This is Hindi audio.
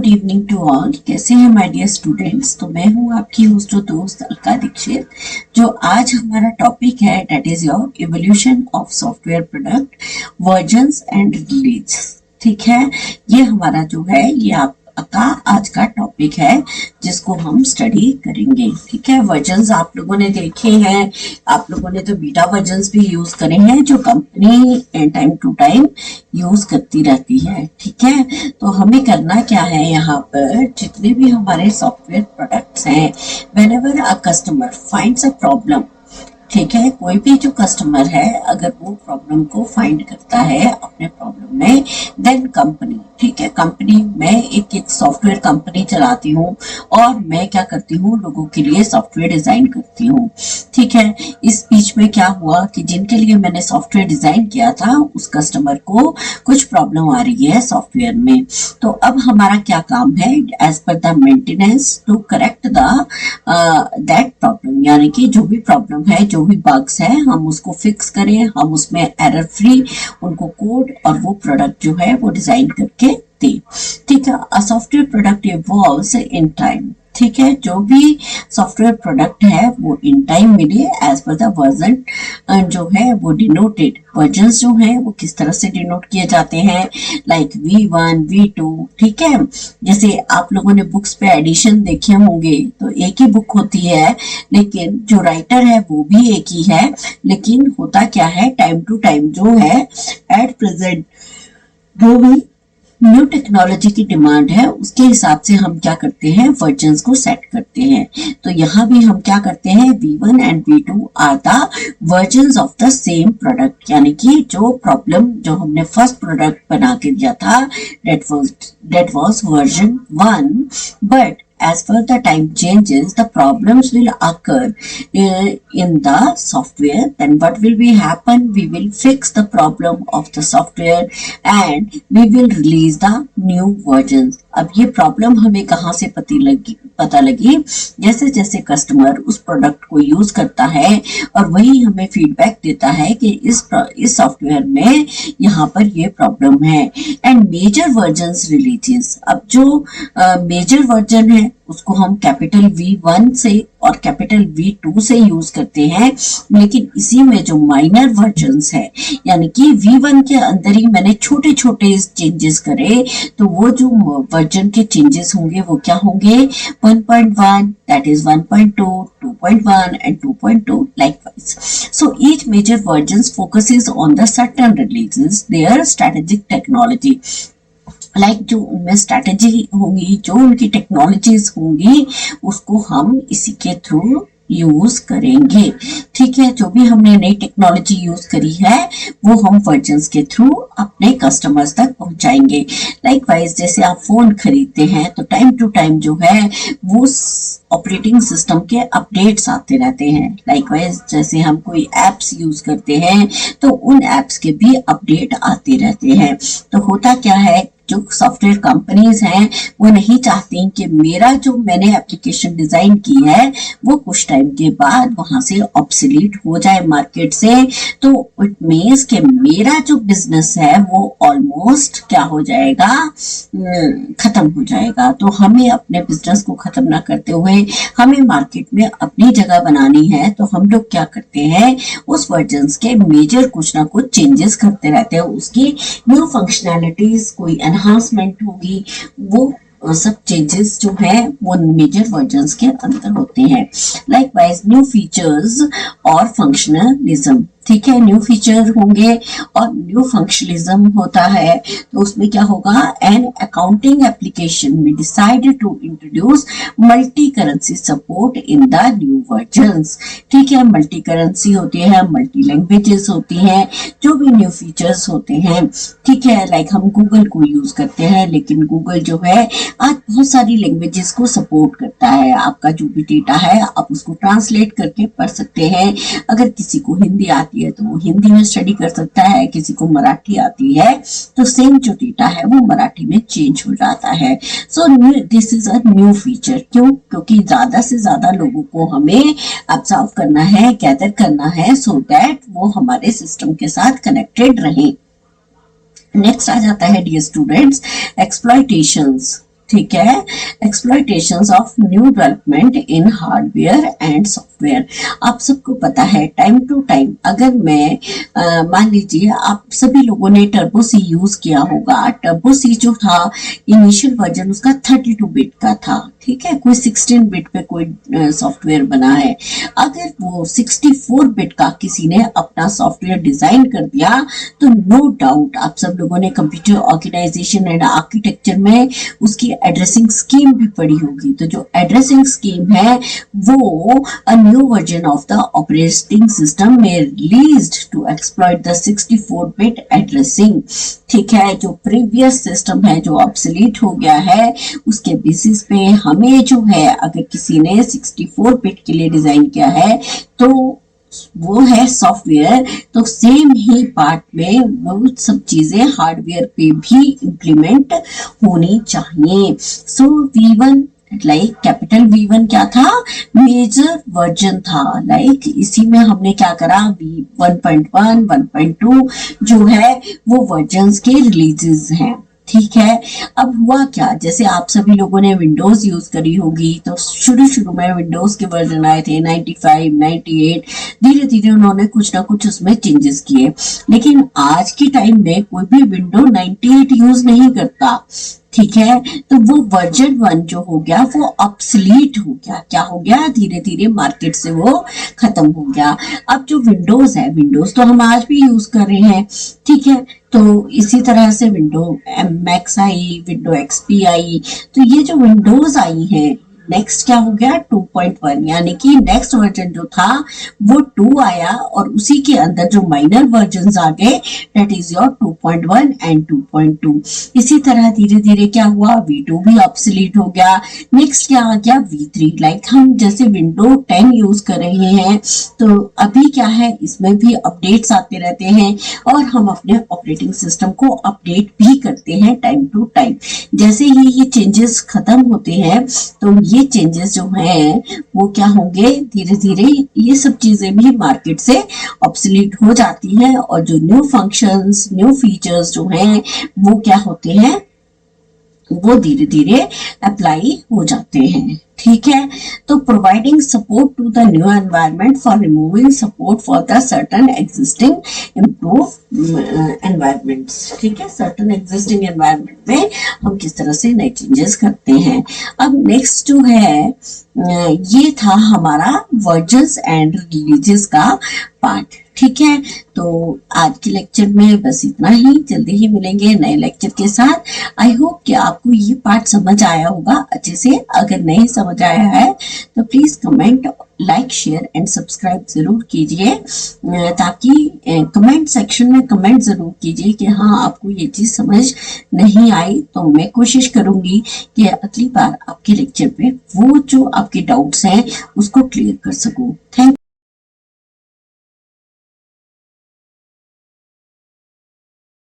Good evening to all. कैसे हैं माय डियर स्टूडेंट्स। तो मैं हूं आपकी होस्ट और दोस्त अलका दीक्षित। जो आज हमारा टॉपिक है that is your evolution of software product, versions and release. ठीक है, ये हमारा जो है ये आपका आज का टॉपिक है जिसको हम स्टडी करेंगे। ठीक है, वर्जन्स आप लोगों ने देखे हैं, आप लोगों ने तो बीटा वर्जन्स भी यूज करे हैं जो company time to time use करती रहती है। ठीक है, तो हमें करना क्या है, यहाँ पर जितने भी हमारे सॉफ्टवेयर प्रोडक्ट्स हैं, whenever a customer finds a problem, ठीक है, कोई भी जो कस्टमर है अगर वो प्रॉब्लम को फाइंड करता है अपने प्रॉब्लम में, देन कंपनी, ठीक है, कंपनी, मैं एक सॉफ्टवेयर कंपनी चलाती हूँ और मैं क्या करती हूँ, लोगों के लिए सॉफ्टवेयर डिजाइन करती हूँ। ठीक है, इस बीच में क्या हुआ कि जिनके लिए मैंने सॉफ्टवेयर डिजाइन किया था उस कस्टमर को कुछ प्रॉब्लम आ रही है सॉफ्टवेयर में। तो अब हमारा क्या काम है, as per the maintenance to correct the that problem, यानी कि जो भी प्रॉब्लम है, जो भी बग्स है, हम उसको फिक्स करें, हम उसमें एरर फ्री उनको कोड और वो प्रोडक्ट जो है वो डिजाइन करके दे। ठीक है, a software product evolves in time. ठीक है, जो भी सॉफ्टवेयर प्रोडक्ट है वो इन टाइम मिले एज पर द वर्जन जो है वो डिनोटेड, वर्जन्स जो है वो किस तरह से डिनोट किए जाते हैं, लाइक V1 V2। ठीक है, जैसे आप लोगों ने बुक्स पे एडिशन देखे होंगे तो एक ही बुक होती है, लेकिन जो राइटर है वो भी एक ही है, लेकिन होता क्या है, टाइम टू टाइम जो है एट प्रेजेंट जो भी न्यू टेक्नोलॉजी की डिमांड है उसके हिसाब से हम क्या करते हैं, वर्जन्स को सेट करते हैं। तो यहाँ भी हम क्या करते हैं, V1 and V2 are the versions of the same product, यानी कि जो प्रॉब्लम जो हमने फर्स्ट प्रोडक्ट बना के दिया था that was version 1, but as per the time changes the problems will occur in the software. Then what will be happen, we will fix the problem of the software and we will release the new versions. अब ये प्रॉब्लम हमें कहाँ से पता लगी, जैसे जैसे कस्टमर उस प्रोडक्ट को यूज करता है और वही हमें फीडबैक देता है कि इस सॉफ्टवेयर में यहाँ पर ये प्रॉब्लम है। एंड मेजर वर्जन्स रिलीजेस, अब जो मेजर वर्जन है उसको हम कैपिटल V1 से और कैपिटल V2 से यूज करते हैं, लेकिन इसी में जो माइनर वर्जन्स है, यानी कि V1 के अंदर ही मैंने छोटे छोटे चेंजेस करे, तो वो जो वर्जन के चेंजेस होंगे वो क्या होंगे, 1.1, that is 1.2, 2.1 and 2.2 likewise. So each major versions focuses on the certain releases, their strategic technology. Like जो उनमें स्ट्रैटेजी होगी, जो उनकी टेक्नोलॉजीज होंगी, उसको हम इसी के थ्रू यूज करेंगे। ठीक है, जो भी हमने नई टेक्नोलॉजी यूज करी है वो हम वर्जन्स के थ्रू अपने कस्टमर्स तक पहुंचाएंगे। लाइकवाइज जैसे आप फोन खरीदते हैं तो टाइम टू टाइम जो है वो ऑपरेटिंग सिस्टम के अपडेट्स आते रहते हैं। लाइकवाइज जैसे हम कोई एप्स यूज करते हैं तो उन एप्स के भी अपडेट आते रहते हैं। तो होता क्या है, जो सॉफ्टवेयर कंपनीज हैं वो नहीं चाहती कि मेरा जो मैंने एप्लीकेशन डिजाइन की है वो कुछ टाइम के बाद वहां से ऑब्सोलीट हो जाए मार्केट से। तो इट मींस कि मेरा जो बिजनेस है वो ऑलमोस्ट क्या हो जाएगा, खत्म हो जाएगा। तो हमें अपने बिजनेस को खत्म ना करते हुए हमें मार्केट में अपनी जगह बनानी है, तो हम लोग क्या करते हैं, उस वर्जन्स के मेजर कुछ ना कुछ चेंजेस करते रहते हैं, उसकी न्यू फंक्शनैलिटीज, कोई एनहांसमेंट होगी, वो सब चेंजेस जो है वो मेजर वर्जन्स के अंदर होते हैं। लाइकवाइज न्यू फीचर्स और फंक्शनलिज्म, ठीक है, न्यू फीचर होंगे और न्यू फंक्शनलिज्म होता है, तो उसमें क्या होगा, एन अकाउंटिंग एप्लीकेशन में decided to introduce multi currency support in the new versions. ठीक है, मल्टी करेंसी होती है, मल्टी लैंग्वेजेस होती हैं, जो भी न्यू फीचर्स होते हैं। ठीक है, लाइक हम गूगल को यूज करते हैं, लेकिन गूगल जो है आज बहुत सारी लैंग्वेजेस को सपोर्ट करता है। आपका जो भी डेटा है आप उसको ट्रांसलेट करके पढ़ सकते हैं। अगर किसी को हिंदी आती है तो वो हिंदी में स्टडी कर सकता है, किसी को मराठी आती है तो सेम जो डेटा है वो मराठी में चेंज हो जाता है। So this is a new feature. क्यों? क्योंकि ज्यादा से ज्यादा लोगों को हमें ऑब्जर्व करना है, गैदर करना है, सो दैट वो हमारे सिस्टम के साथ कनेक्टेड रहे। नेक्स्ट आ जाता है डियर स्टूडेंट्स, एक्सप्लॉयटेशंस। ठीक है, exploitations of new development in hardware and software. आप सबको पता है टाइम टू टाइम, अगर मैं मान लीजिए आप सभी लोगों ने टर्बो सी यूज किया होगा। टर्बो सी जो था इनिशियल वर्जन उसका 32 बिट का था, ठीक है, कोई 16 बिट पे कोई सॉफ्टवेयर बना है। अगर वो 64 बिट का किसी ने अपना सॉफ्टवेयर डिजाइन कर दिया तो नो डाउट आप सब लोगों ने कंप्यूटर ऑर्गेनाइजेशन एंड आर्किटेक्चर में उसकी एड्रेसिंग स्कीम भी पढ़ी होगी। तो जो एड्रेसिंग स्कीम है वो a new version of the operating system में released to exploit the 64 bit addressing, ठीक है। जो प्रीवियस सिस्टम है जो ऑब्सोलीट हो गया है उसके बेसिस पे हमें जो है, अगर किसी ने 64 बिट के लिए डिजाइन किया है तो वो है सॉफ्टवेयर, तो सेम ही पार्ट में वो सब चीजें हार्डवेयर पे भी इम्प्लीमेंट होनी चाहिए। सो V1 लाइक कैपिटल V1 क्या था, मेजर वर्जन था। लाइक इसी में हमने क्या करा, V1.1 1.2 जो है वो वर्जन्स के रिलीजेस हैं, ठीक है। अब हुआ क्या, जैसे आप सभी लोगों ने विंडोज यूज करी होगी तो शुरू में विंडोज के वर्जन आए थे 95 98, धीरे धीरे उन्होंने कुछ ना कुछ उसमें चेंजेस किए। लेकिन आज के टाइम में कोई भी विंडो 98 यूज नहीं करता, ठीक है। तो वो वर्जन 1 जो हो गया वो ऑब्सलीट हो गया, क्या हो गया, धीरे धीरे मार्केट से वो खत्म हो गया। अब जो विंडोज है, विंडोज तो हम आज भी यूज कर रहे हैं, ठीक है। तो इसी तरह से window max I, window XP आई, तो ये जो विंडोज आई हैं नेक्स्ट क्या हो गया 2.1, यानी कि नेक्स्ट वर्जन जो था वो 2 आया और उसी के अंदर जो माइनर वर्जन आ गए दैट इज योर 2.1 एंड 2.2। इसी तरह धीरे धीरे क्या हुआ, V2 भी ऑब्सोलीट हो गया। नेक्स्ट क्या आ गया V3। लाइक हम जैसे विंडो 10 यूज कर रहे हैं तो अभी क्या है इसमें भी अपडेट्स आते रहते हैं और हम अपने ऑपरेटिंग सिस्टम को अपडेट भी करते हैं टाइम टू टाइम। जैसे ही ये चेंजेस खत्म होते हैं तो ये चेंजेस जो हैं वो क्या होंगे, धीरे धीरे ये सब चीजें भी मार्केट से ऑब्सोलीट हो जाती हैं और जो न्यू फंक्शंस न्यू फीचर्स जो हैं वो क्या होते हैं, वो धीरे धीरे अप्लाई हो जाते हैं, ठीक है। तो providing support to the new environment for removing support for the certain existing improve environments, ठीक है। सर्टन एग्जिस्टिंग एनवायरनमेंट में हम किस तरह से नए चेंजेस करते हैं। अब नेक्स्ट जो है ये था हमारा वर्जन्स एंड रिलीजेस का पार्ट, ठीक है। तो आज के लेक्चर में बस इतना ही, जल्दी ही मिलेंगे नए लेक्चर के साथ। आई होप कि आपको ये पार्ट समझ आया होगा अच्छे से। अगर नहीं समझ आया है तो please comment, like, share and subscribe जरूर कीजिए, ताकि कमेंट सेक्शन में कमेंट जरूर कीजिए कि हाँ आपको ये चीज समझ नहीं आई। तो मैं कोशिश करूंगी कि अगली बार आपके लेक्चर पे वो जो आपके डाउट्स हैं उसको क्लियर कर सकूं। थैंक